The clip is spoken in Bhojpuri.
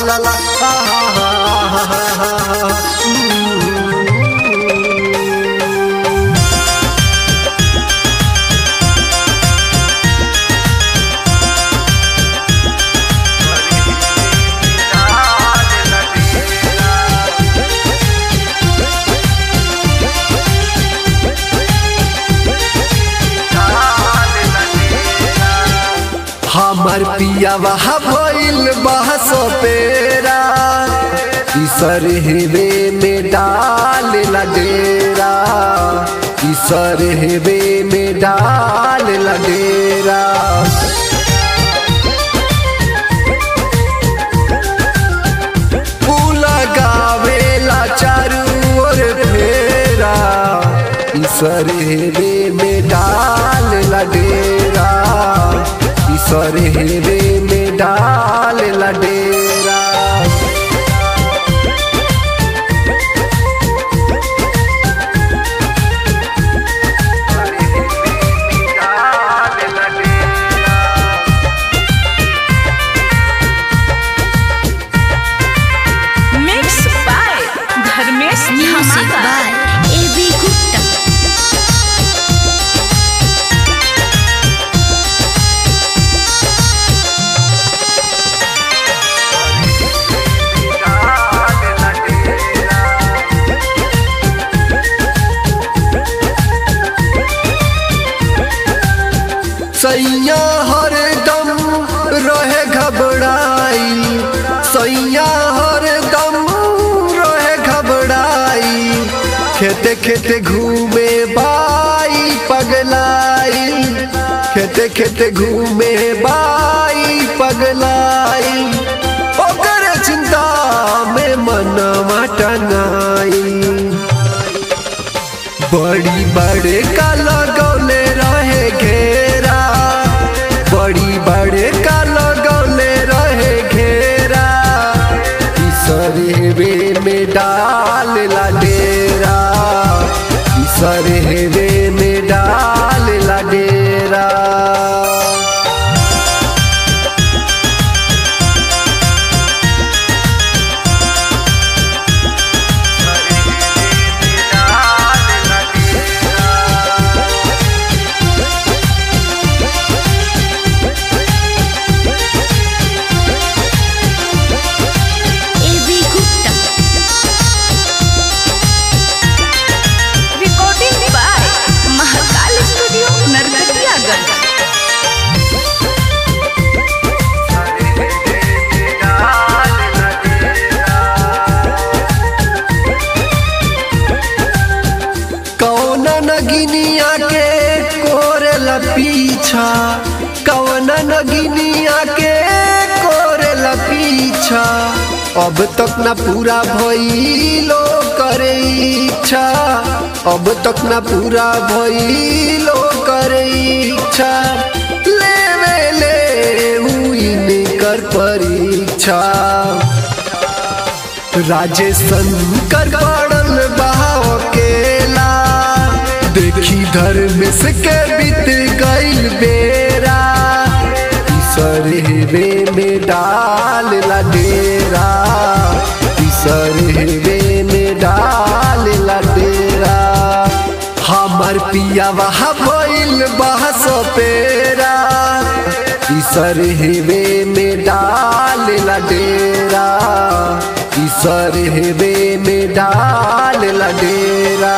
ला ला हा हा हा हा। हमार पिया वहा भइल बहस पेरा ईसर हेवे में डाल ला डेरा ईसर हेवे में डाल ला डेरा। फूला गावेला चारू ओर फेरा ईसर हेवे में डाल ला डेरा ईसर हेवे में डाल ला डेरा। मिक्स बाय धर्मेश धमाका एबी गुप्ता। सैया हरदम रहे घबराई सैया हरदम रहे घबराई खेते खेते घूमे बाई पगलाई खेते खेते घूमे बाई पगलाई ओकर चिंता में मनवा टंगाई बड़ी बड़े का लगौले रहे घेरा बड़ी बड़े का लगौले रहे घेरा ईसर हेवे में डाल ला डेरा ईसर हेवे में डाल ला डेरा। नगिनिया के कोरेला पीछा कौन नगिनिया के कोरेला पीछा अब तक न पूरा भइलो करे इच्छा अब तक न पूरा भइलो करे इच्छा लेवे ले हुई कर परीक्षा राजेशन कर पड़ल बहाव केला देखी धर्मेश के बीत गइल बेरा ईसर हेवे में डाल ला डेरा ईसर हेवे में डाल ला डेरा। हमार पिया वहा भइल बहस पेरा ईसर हेवे में डाल ला डेरा ईसर हेवे में डाल ला डेरा।